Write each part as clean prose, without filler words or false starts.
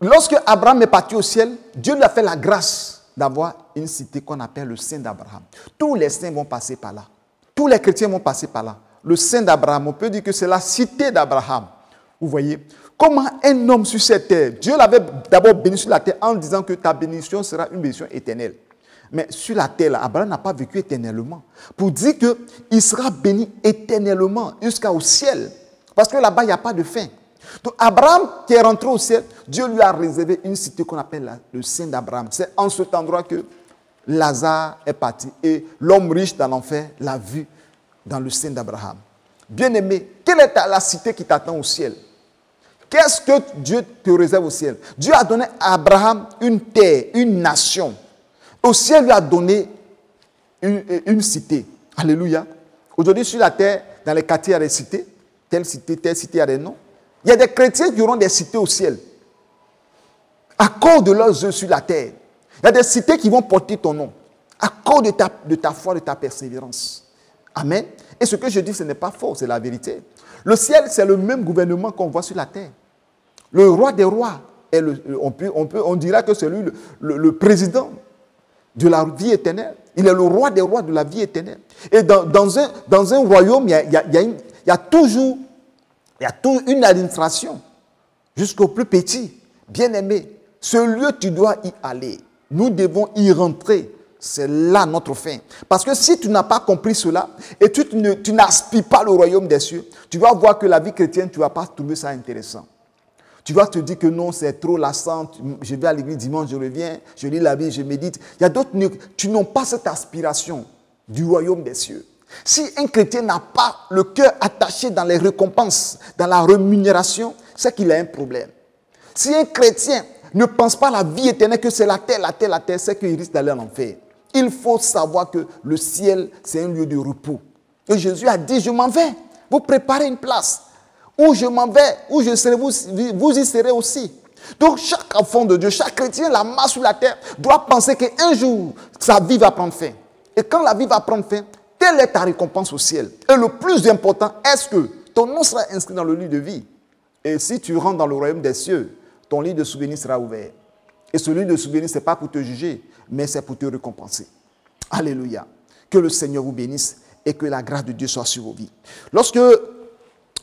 Lorsque Abraham est parti au ciel, Dieu lui a fait la grâce d'avoir une cité qu'on appelle le sein d'Abraham. Tous les saints vont passer par là. Tous les chrétiens vont passer par là. Le sein d'Abraham, on peut dire que c'est la cité d'Abraham. Vous voyez, comment un homme sur cette terre, Dieu l'avait d'abord béni sur la terre en disant que ta bénédiction sera une bénédiction éternelle. Mais sur la terre, là, Abraham n'a pas vécu éternellement. Pour dire qu'il sera béni éternellement jusqu'au ciel. Parce que là-bas, il n'y a pas de fin. Donc Abraham qui est rentré au ciel, Dieu lui a réservé une cité qu'on appelle le sein d'Abraham. C'est en cet endroit que Lazare est parti et l'homme riche dans l'enfer l'a vu dans le sein d'Abraham. Bien-aimé, quelle est la cité qui t'attend au ciel? Qu'est-ce que Dieu te réserve au ciel? Dieu a donné à Abraham une terre, une nation. Au ciel, lui a donné une cité. Alléluia. Aujourd'hui, sur la terre, dans les quartiers, il y a des cités. Telle cité, il y a des noms. Il y a des chrétiens qui auront des cités au ciel. À cause de leurs œuvres sur la terre. Il y a des cités qui vont porter ton nom. À cause de ta foi, de ta persévérance. Amen. Et ce que je dis, ce n'est pas faux, c'est la vérité. Le ciel, c'est le même gouvernement qu'on voit sur la terre. Le roi des rois, on dira que c'est lui le président de la vie éternelle. Il est le roi des rois de la vie éternelle. Et dans un royaume, il y a toujours une administration, jusqu'au plus petit. Bien-aimé, ce lieu, tu dois y aller. Nous devons y rentrer. C'est là notre fin. Parce que si tu n'as pas compris cela, et tu n'aspires pas le royaume des cieux, tu vas voir que la vie chrétienne, tu ne vas pas trouver ça intéressant. Tu vas te dire que non, c'est trop lassant. Je vais à l'église dimanche, je reviens, je lis la Bible, je médite. Il y a d'autres qui n'ont pas cette aspiration du royaume des cieux. Si un chrétien n'a pas le cœur attaché dans les récompenses, dans la rémunération, c'est qu'il a un problème. Si un chrétien ne pense pas à la vie éternelle, que c'est la terre, c'est qu'il risque d'aller en enfer. Il faut savoir que le ciel, c'est un lieu de repos. Et Jésus a dit, je m'en vais, vous préparez une place. Où je m'en vais, où je serai, vous y serez aussi. Donc chaque enfant de Dieu, chaque chrétien, la main sur la terre, doit penser qu'un jour, sa vie va prendre fin. Et quand la vie va prendre fin, quelle est ta récompense au ciel? Et le plus important, est-ce que ton nom sera inscrit dans le livre de vie? Et si tu rentres dans le royaume des cieux, ton livre de souvenirs sera ouvert. Et ce livre de souvenirs, ce n'est pas pour te juger, mais c'est pour te récompenser. Alléluia. Que le Seigneur vous bénisse et que la grâce de Dieu soit sur vos vies. Lorsque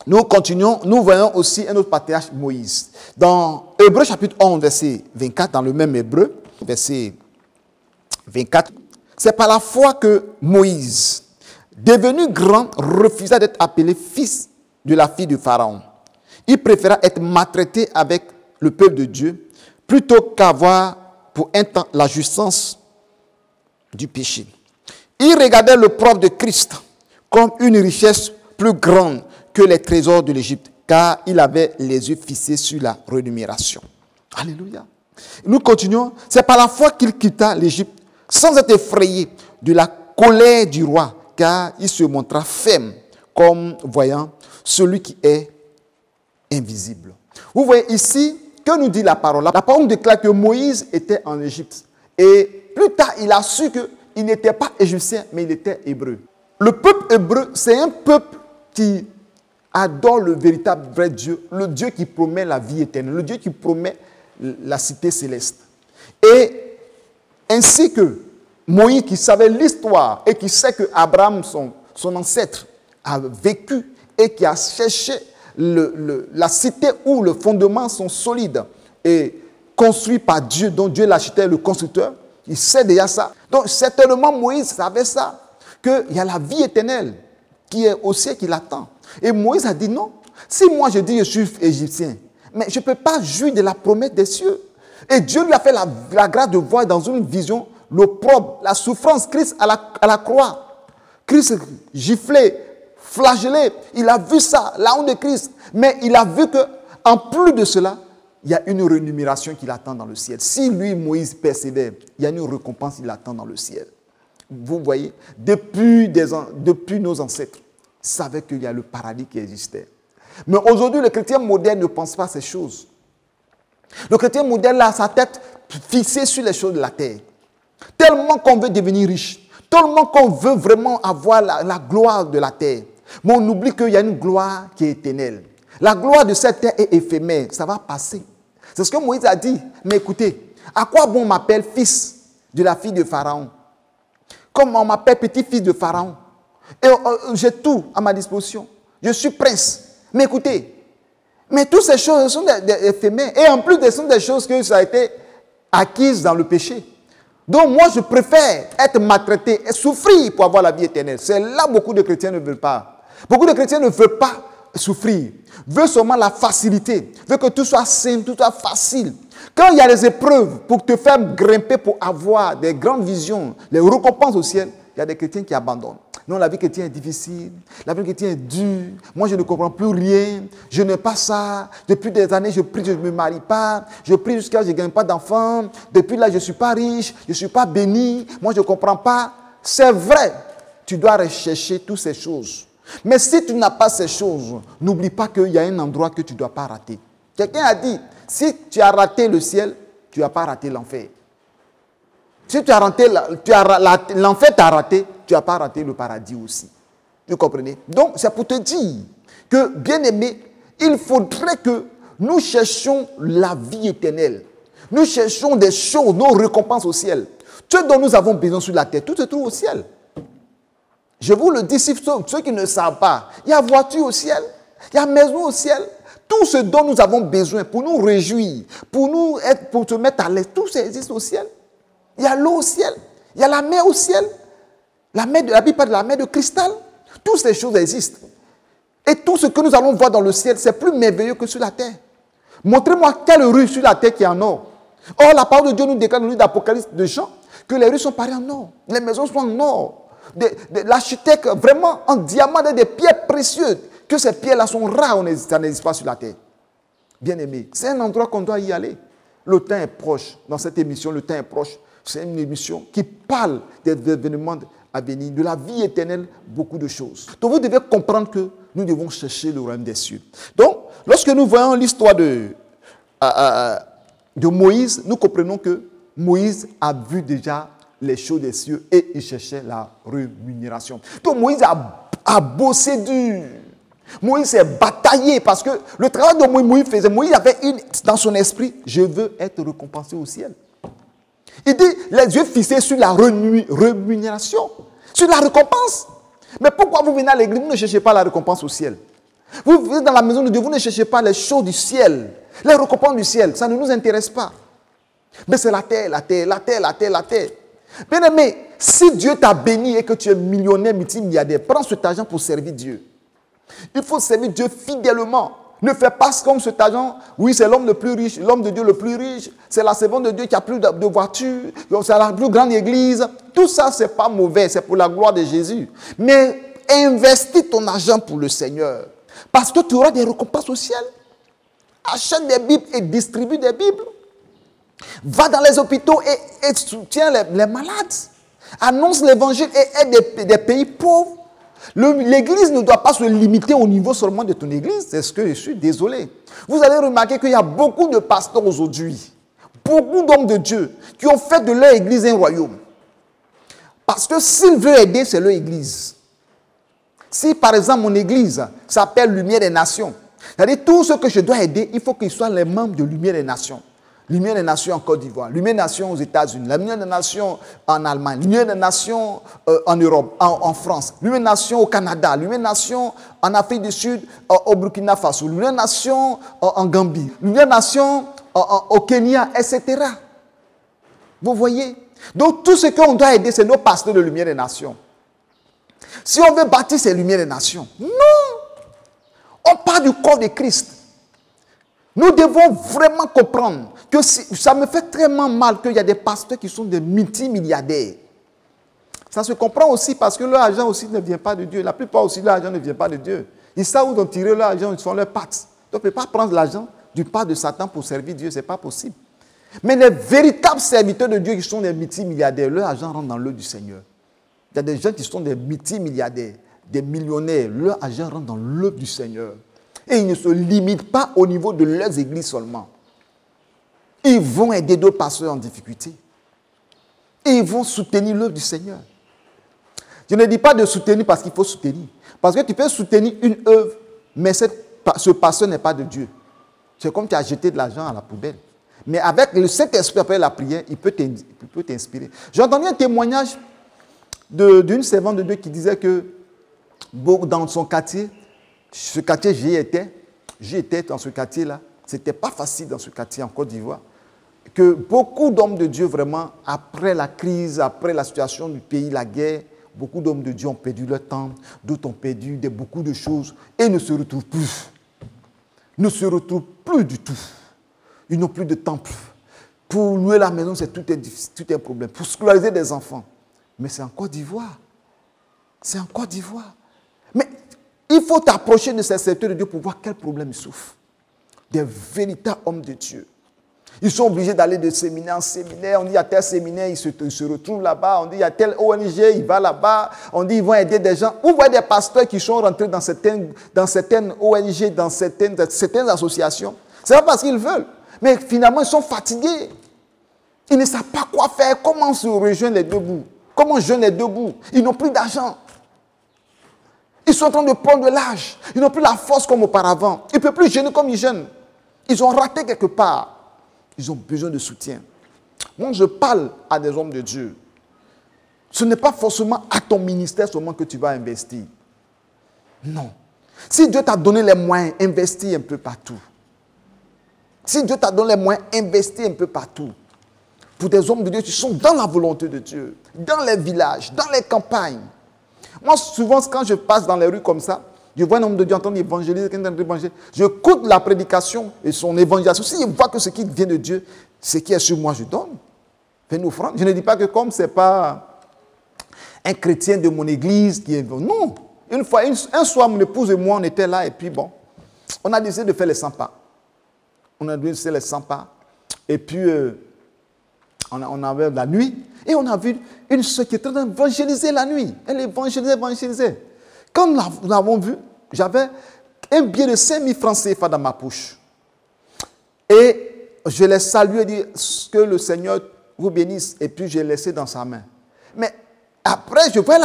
nous continuons, nous voyons aussi un autre patriarche, Moïse. Dans Hébreux chapitre 11, verset 24, dans le même Hébreu, verset 24, c'est par la foi que Moïse, devenu grand, refusa d'être appelé fils de la fille de Pharaon. Il préféra être maltraité avec le peuple de Dieu plutôt qu'avoir pour un temps la jouissance du péché. Il regardait le propre de Christ comme une richesse plus grande que les trésors de l'Égypte, car il avait les yeux fixés sur la rémunération. Alléluia. Nous continuons. C'est par la foi qu'il quitta l'Égypte sans être effrayé de la colère du roi, car il se montra ferme comme voyant celui qui est invisible. Vous voyez ici, que nous dit la parole? La parole nous déclare que Moïse était en Égypte. Et plus tard, il a su qu'il n'était pas égyptien, mais il était hébreu. Le peuple hébreu, c'est un peuple qui adore le véritable vrai Dieu, le Dieu qui promet la vie éternelle, le Dieu qui promet la cité céleste. Et ainsi que Moïse, qui savait l'histoire et qui sait que Abraham, son ancêtre, a vécu et qui a cherché la cité où les fondements sont solides et construits par Dieu, dont Dieu est l'architecte, le constructeur, il sait déjà ça. Donc certainement Moïse savait ça, qu'il y a la vie éternelle qui est au ciel qui l'attend. Et Moïse a dit non, si moi je dis je suis égyptien, mais je ne peux pas jouir de la promesse des cieux. Et Dieu lui a fait la grâce de voir dans une vision l'opprobre, la souffrance, Christ à la croix. Christ giflé, flagellé, il a vu ça, la honte de Christ. Mais il a vu qu'en plus de cela, il y a une rémunération qui l'attend dans le ciel. Si lui, Moïse, persévère, il y a une récompense qui l'attend dans le ciel. Vous voyez, depuis nos ancêtres, ils savaient qu'il y a le paradis qui existait. Mais aujourd'hui, le chrétien moderne ne pense pas à ces choses. Le chrétien moderne a sa tête fixée sur les choses de la terre. Tellement qu'on veut devenir riche, tellement qu'on veut vraiment avoir la gloire de la terre. Mais on oublie qu'il y a une gloire qui est éternelle. La gloire de cette terre est éphémère, ça va passer. C'est ce que Moïse a dit. Mais écoutez, à quoi bon on m'appelle fils de la fille de Pharaon? Comme on m'appelle petit-fils de Pharaon. Et j'ai tout à ma disposition. Je suis prince. Mais écoutez, mais toutes ces choses sont des éphémères. Et en plus, ce sont des choses que ça a été acquises dans le péché. Donc moi, je préfère être maltraité et souffrir pour avoir la vie éternelle. C'est là que beaucoup de chrétiens ne veulent pas. Beaucoup de chrétiens ne veulent pas souffrir. Veulent seulement la facilité. Veulent que tout soit simple, tout soit facile. Quand il y a des épreuves pour te faire grimper, pour avoir des grandes visions, les récompenses au ciel, il y a des chrétiens qui abandonnent. Non, la vie chrétienne est difficile, la vie chrétienne est dure, moi je ne comprends plus rien, je n'ai pas ça, depuis des années je prie, je ne me marie pas, je prie jusqu'à ce que je ne gagne pas d'enfants, depuis là je ne suis pas riche, je ne suis pas béni, moi je ne comprends pas. C'est vrai, tu dois rechercher toutes ces choses. Mais si tu n'as pas ces choses, n'oublie pas qu'il y a un endroit que tu ne dois pas rater. Quelqu'un a dit, si tu as raté le ciel, tu n'as pas raté l'enfer. Si tu as raté, l'enfer t'a raté, tu n'as pas raté le paradis aussi. Vous comprenez? Donc, c'est pour te dire que, bien aimé, il faudrait que nous cherchions la vie éternelle. Nous cherchions des choses, nos récompenses au ciel. Ce dont nous avons besoin sur la terre, tout se trouve au ciel. Je vous le dis, ceux qui ne savent pas, il y a voiture au ciel, il y a maison au ciel. Tout ce dont nous avons besoin pour nous réjouir, pour se mettre à l'aise, tout ça existe au ciel. Il y a l'eau au ciel, il y a la mer au ciel. La Bible parle de la mer de cristal. Toutes ces choses existent. Et tout ce que nous allons voir dans le ciel, c'est plus merveilleux que sur la terre. Montrez-moi quelle rue sur la terre qui est en or. Or, la parole de Dieu nous déclare dans le livre d'Apocalypse de Jean que les rues sont pareilles en or. Les maisons sont en or. L'architecte, vraiment en diamant, des pierres précieuses. Que ces pierres-là sont rares, ça n'existe pas sur la terre. Bien aimé, c'est un endroit qu'on doit y aller. Le temps est proche. Dans cette émission, le temps est proche. C'est une émission qui parle des événements à venir, de la vie éternelle, beaucoup de choses. Donc vous devez comprendre que nous devons chercher le royaume des cieux. Donc, lorsque nous voyons l'histoire de Moïse, nous comprenons que Moïse a vu déjà les choses des cieux et il cherchait la rémunération. Donc Moïse a bossé dur. Moïse s'est bataillé parce que le travail de Moïse faisait, Moïse avait dans son esprit, je veux être récompensé au ciel. Il dit, les yeux fixés sur la rémunération, sur la récompense. Mais pourquoi vous venez à l'église, vous ne cherchez pas la récompense au ciel? Vous venez dans la maison de Dieu, vous ne cherchez pas les choses du ciel, les récompenses du ciel, ça ne nous intéresse pas. Mais c'est la terre, la terre, la terre, la terre, la terre. Bien aimé, si Dieu t'a béni et que tu es millionnaire, multimilliardaire, prends cet argent pour servir Dieu. Il faut servir Dieu fidèlement. Ne fais pas comme cet argent. Oui, c'est l'homme le plus riche, l'homme de Dieu le plus riche. C'est la servante de Dieu qui a plus de voitures. C'est la plus grande église. Tout ça, ce n'est pas mauvais. C'est pour la gloire de Jésus. Mais investis ton argent pour le Seigneur. Parce que tu auras des récompenses au ciel. Achète des Bibles et distribue des Bibles. Va dans les hôpitaux et soutiens les malades. Annonce l'évangile et aide des pays pauvres. L'église ne doit pas se limiter au niveau seulement de ton église. C'est ce que je suis désolé. Vous allez remarquer qu'il y a beaucoup de pasteurs aujourd'hui, beaucoup d'hommes de Dieu qui ont fait de leur église un royaume. Parce que s'ils veulent aider, c'est leur église. Si par exemple mon église s'appelle Lumière des Nations, c'est-à-dire tout ce que je dois aider, il faut qu'ils soient les membres de Lumière des Nations. Lumière des Nations en Côte d'Ivoire, Lumière des Nations aux États-Unis, Lumière des Nations en Allemagne, Lumière des Nations en Europe, en France, Lumière des Nations au Canada, Lumière des Nations en Afrique du Sud, au Burkina Faso, Lumière des Nations en Gambie, Lumière des Nations au Kenya, etc. Vous voyez? Donc tout ce qu'on doit aider, c'est nos pasteurs de Lumière des Nations. Si on veut bâtir ces Lumières des Nations, non! On part du corps de Christ. Nous devons vraiment comprendre que ça me fait très mal qu'il y a des pasteurs qui sont des multimilliardaires. Ça se comprend aussi parce que leur argent aussi ne vient pas de Dieu. La plupart aussi, leur argent ne vient pas de Dieu. Ils savent où ils ont tiré leur argent, ils font leurs pattes. Donc, on ne peut pas prendre l'argent du part de Satan pour servir Dieu, ce n'est pas possible. Mais les véritables serviteurs de Dieu qui sont des multimilliardaires, leur argent rentre dans l'œuvre du Seigneur. Il y a des gens qui sont des multimilliardaires, des millionnaires, leur argent rentre dans l'œuvre du Seigneur. Et ils ne se limitent pas au niveau de leurs églises seulement. Ils vont aider d'autres pasteurs en difficulté. Et ils vont soutenir l'œuvre du Seigneur. Je ne dis pas de soutenir parce qu'il faut soutenir. Parce que tu peux soutenir une œuvre, mais ce pasteur n'est pas de Dieu. C'est comme tu as jeté de l'argent à la poubelle. Mais avec le Saint-Esprit, après la prière, il peut t'inspirer. J'ai entendu un témoignage d'une servante de Dieu qui disait que dans son quartier, ce quartier, j'y étais dans ce quartier-là. Ce n'était pas facile dans ce quartier en Côte d'Ivoire. Que beaucoup d'hommes de Dieu, vraiment, après la crise, après la situation du pays, la guerre, beaucoup d'hommes de Dieu ont perdu leur temps, d'autres ont perdu beaucoup de choses et ne se retrouvent plus. Ne se retrouvent plus du tout. Ils n'ont plus de temple. Pour louer la maison, tout est un problème. Pour scolariser des enfants. Mais c'est en Côte d'Ivoire. C'est en Côte d'Ivoire. Mais il faut t'approcher de ces serviteurs de Dieu pour voir quel problème ils souffrent. Des véritables hommes de Dieu. Ils sont obligés d'aller de séminaire en séminaire. On dit, il y a tel séminaire, ils se retrouvent là-bas. On dit, il y a tel ONG, il va là-bas. On dit, ils vont aider des gens. Vous voyez des pasteurs qui sont rentrés dans certaines ONG, dans certaines associations. Ce n'est pas parce qu'ils veulent. Mais finalement, ils sont fatigués. Ils ne savent pas quoi faire. Comment se rejoindre les deux bouts? Comment jeûner les deux bouts? Ils n'ont plus d'argent. Ils sont en train de prendre de l'âge. Ils n'ont plus la force comme auparavant. Ils ne peuvent plus jeûner comme ils jeûnent. Ils ont raté quelque part. Ils ont besoin de soutien. Moi, je parle à des hommes de Dieu. Ce n'est pas forcément à ton ministère seulement que tu vas investir. Non. Si Dieu t'a donné les moyens, investis un peu partout. Si Dieu t'a donné les moyens, investis un peu partout. Pour des hommes de Dieu qui sont dans la volonté de Dieu, dans les villages, dans les campagnes. Moi, souvent, quand je passe dans les rues comme ça, je vois un homme de Dieu en train d'évangéliser, je écoute la prédication et son évangélisation. Si je vois que ce qui vient de Dieu, ce qui est sur moi, je donne. Fais une offrande. Je ne dis pas que comme ce n'est pas un chrétien de mon église qui est... Non. Un soir, mon épouse et moi, on était là et puis bon, on a décidé de faire les 100 pas. On a décidé de faire les 100 pas. Et puis, on avait la nuit et on a vu une soeur qui était en train d'évangéliser la nuit. Elle évangélisait. Quand nous l'avons vu, j'avais un billet de 5 000 francs CFA dans ma poche. Et je l'ai salué et dit que le Seigneur vous bénisse. Et puis je l'ai laissé dans sa main. Mais après, je vois,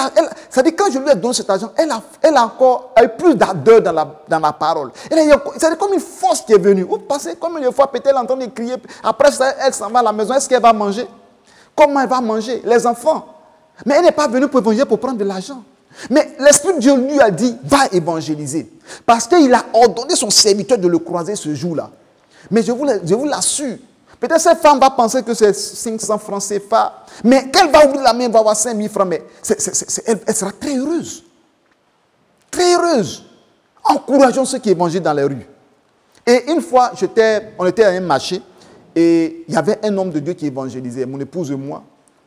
ça dit quand je lui ai donné cet argent, elle a encore eu plus d'ardeur dans la parole. C'est comme une force qui est venue. Vous passez comme une fois, peut-être elle entend crier. Après ça, elle s'en va à la maison. Est-ce qu'elle va manger? Comment elle va manger? Les enfants. Mais elle n'est pas venue pour évangéliser, pour prendre de l'argent. Mais l'Esprit de Dieu lui a dit, va évangéliser. Parce qu'il a ordonné son serviteur de le croiser ce jour-là. Mais je vous l'assure, peut-être cette femme va penser que c'est 500 francs CFA. Mais qu'elle va ouvrir la main, elle va avoir 5 000 francs. Mais elle sera très heureuse. Très heureuse. Encourageons ceux qui évangélisent dans les rues. Et une fois, on était à un marché et il y avait un homme de Dieu qui évangélisait. Mon épouse et moi.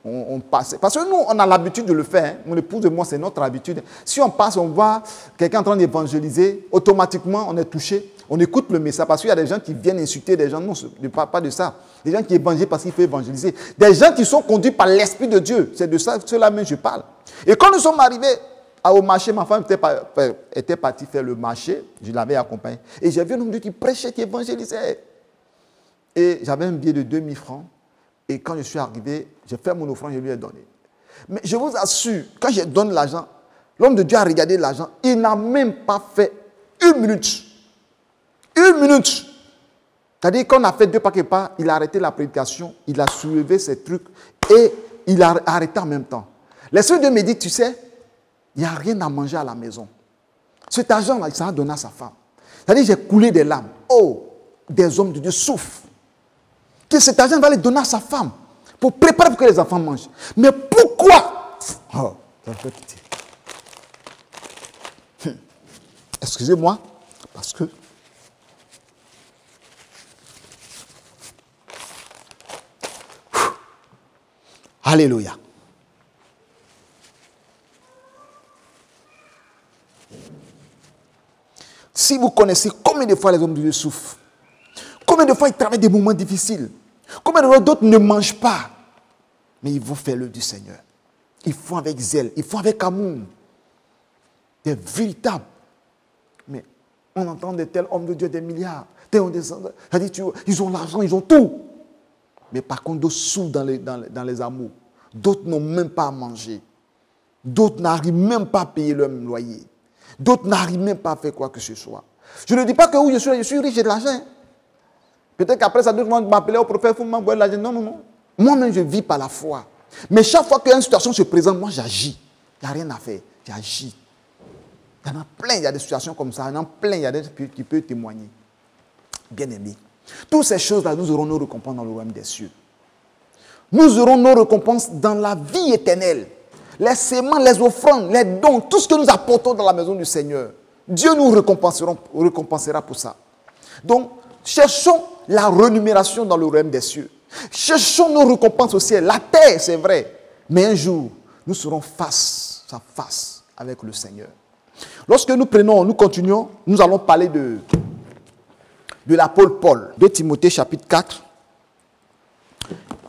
On passait. Parce que nous, on a l'habitude de le faire. Hein. Mon épouse et moi, c'est notre habitude. Si on passe, on voit quelqu'un en train d'évangéliser, automatiquement, on est touché. On écoute le message. Parce qu'il y a des gens qui viennent insulter des gens. Non, je ne parle pas de ça. Des gens qui évangélisent parce qu'il faut évangéliser. Des gens qui sont conduits par l'Esprit de Dieu. C'est de ça, cela même je parle. Et quand nous sommes arrivés au marché, ma femme était partie faire le marché. Je l'avais accompagnée. Et j'ai vu un homme de Dieu qui prêchait, qui évangélisait. Et j'avais un billet de 2000 francs. Et quand je suis arrivé, j'ai fait mon offrande, je lui ai donné. Mais je vous assure, quand je donne l'argent, l'homme de Dieu a regardé l'argent, il n'a même pas fait 1 minute. 1 minute. C'est-à-dire qu'on a fait 2 pas quelque part, il a arrêté la prédication, il a soulevé ses trucs et il a arrêté en même temps. L'Esprit de Dieu me dit, tu sais, il n'y a rien à manger à la maison. Cet argent-là, il s'en a donné à sa femme. C'est-à-dire j'ai coulé des larmes. Oh, des hommes de Dieu souffrent. Que cet argent va le donner à sa femme pour préparer pour que les enfants mangent. Mais pourquoi? Oh, ça me fait pitié. Excusez-moi, parce que Alléluia. Si vous connaissez combien de fois les hommes de Dieu souffrent, combien de fois ils traversent des moments difficiles, combien de fois d'autres ne mangent pas, mais ils vont faire l'œuvre du Seigneur. Ils font avec zèle, ils font avec amour. Des véritables. Mais on entend de tels hommes de Dieu des milliards. Ils ont l'argent, ils ont tout. Mais par contre, d'autres souffrent dans les amours. D'autres n'ont même pas à manger. D'autres n'arrivent même pas à payer leur loyer. D'autres n'arrivent même pas à faire quoi que ce soit. Je ne dis pas que oui, je suis riche, j'ai de l'argent. Peut-être qu'après ça, d'autres vont m'appeler au prophète, il faut m'envoyer l'argent. Non, non, non. Moi-même, je vis par la foi. Mais chaque fois qu'une situation se présente, moi, j'agis. Il n'y a rien à faire. J'agis. Il y en a plein, il y a des situations comme ça. Il y en a plein, il y a des gens qui peuvent témoigner. Bien aimé. Toutes ces choses-là, nous aurons nos récompenses dans le royaume des cieux. Nous aurons nos récompenses dans la vie éternelle. Les séments, les offrandes, les dons, tout ce que nous apportons dans la maison du Seigneur. Dieu nous récompensera pour ça. Donc, cherchons la rémunération dans le royaume des cieux. Cherchons nos récompenses au ciel. La terre, c'est vrai. Mais un jour, nous serons face à face avec le Seigneur. Lorsque nous continuons, nous allons parler de l'apôtre Paul. 2 Timothée chapitre 4.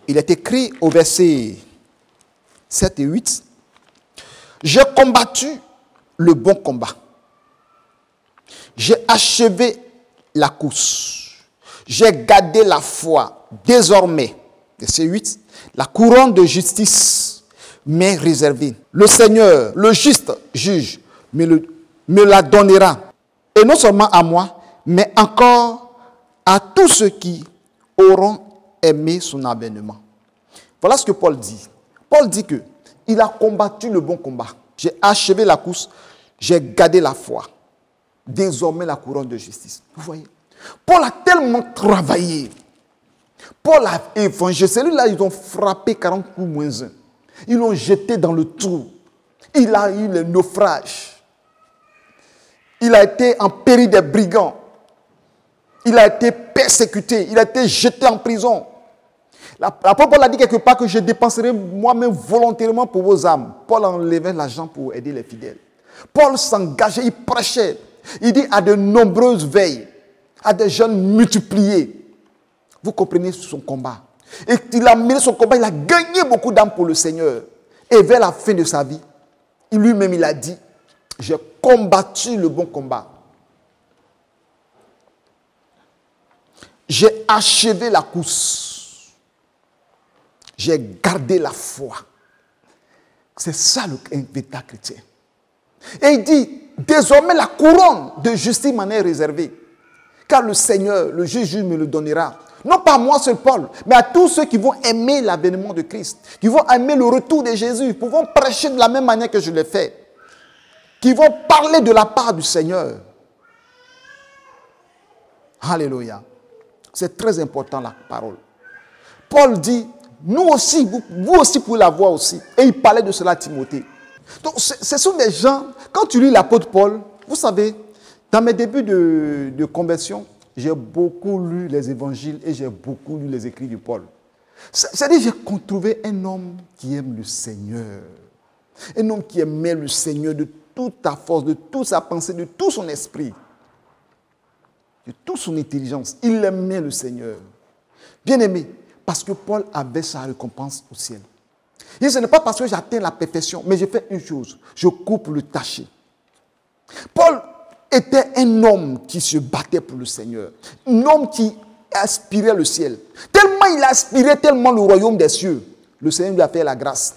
Il est écrit au verset 7 et 8. J'ai combattu le bon combat. J'ai achevé la course. J'ai gardé la foi. Désormais, verset 8, la couronne de justice m'est réservée. Le Seigneur, le juste juge, me la donnera. Et non seulement à moi, mais encore à tous ceux qui auront aimé son avènement. Voilà ce que Paul dit. Paul dit que il a combattu le bon combat. J'ai achevé la course, j'ai gardé la foi. Désormais la couronne de justice. Vous voyez, Paul a tellement travaillé. Paul a évangélisé. Celui-là, ils ont frappé 40 coups moins 1. Ils l'ont jeté dans le trou. Il a eu le naufrage. Il a été en péril des brigands. Il a été persécuté. Il a été jeté en prison. L'apôtre Paul a dit quelque part que je dépenserai moi-même volontairement pour vos âmes. Paul enlevait l'argent pour aider les fidèles. Paul s'engageait, il prêchait. Il dit à de nombreuses veilles, à des jeunes multipliés. Vous comprenez son combat. Et il a mené son combat, il a gagné beaucoup d'âmes pour le Seigneur. Et vers la fin de sa vie, lui-même il a dit, j'ai combattu le bon combat. J'ai achevé la course. J'ai gardé la foi. C'est ça le véritable chrétien. Et il dit, désormais la couronne de justice m'en est réservée. Car le Seigneur, le juge, me le donnera. Non pas à moi seul Paul, mais à tous ceux qui vont aimer l'avènement de Christ, qui vont aimer le retour de Jésus, qui vont prêcher de la même manière que je l'ai fait, qui vont parler de la part du Seigneur. Alléluia. C'est très important la parole. Paul dit, nous aussi, vous aussi pouvez la voir aussi. Et il parlait de cela à Timothée. Donc ce sont des gens, quand tu lis l'apôtre Paul, vous savez, dans mes débuts de conversion, j'ai beaucoup lu les évangiles et j'ai beaucoup lu les écrits de Paul. C'est-à-dire, j'ai trouvé un homme qui aime le Seigneur. Un homme qui aimait le Seigneur de toute sa force, de toute sa pensée, de tout son esprit, de toute son intelligence. Il aimait le Seigneur. Bien aimé, parce que Paul avait sa récompense au ciel. Et ce n'est pas parce que j'atteins la perfection, mais je fais une chose, je coupe le taché. Paul était un homme qui se battait pour le Seigneur, un homme qui aspirait le ciel. Tellement il aspirait tellement le royaume des cieux, le Seigneur lui a fait la grâce.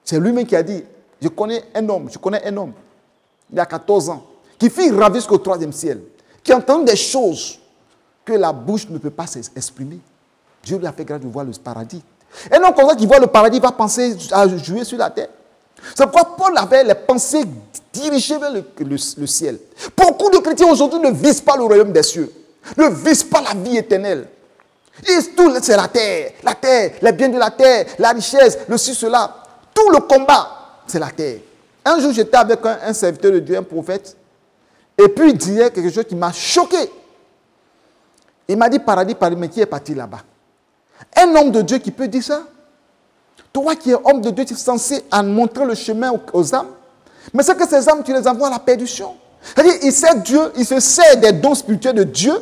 C'est lui-même qui a dit, je connais un homme, il y a 14 ans, qui fut ravi jusqu'au 3e ciel, qui entend des choses que la bouche ne peut pas s'exprimer. Dieu lui a fait grâce de voir le paradis. Un homme comme ça qui voit le paradis va penser à jouer sur la terre. C'est pourquoi Paul avait les pensées dirigées vers le ciel. Beaucoup de chrétiens aujourd'hui ne visent pas le royaume des cieux, ne visent pas la vie éternelle. Tout c'est la terre, les biens de la terre, la richesse, le ci, cela. Tout le combat, c'est la terre. Un jour, j'étais avec un serviteur de Dieu, un prophète, et puis il disait quelque chose qui m'a choqué. Il m'a dit paradis, mais qui est parti là-bas? Un homme de Dieu qui peut dire ça? Toi qui es homme de Dieu, tu es censé montrer le chemin aux âmes. Mais c'est que ces âmes, tu les envoies à la perdition. C'est-à-dire, il sait Dieu, il se sert des dons spirituels de Dieu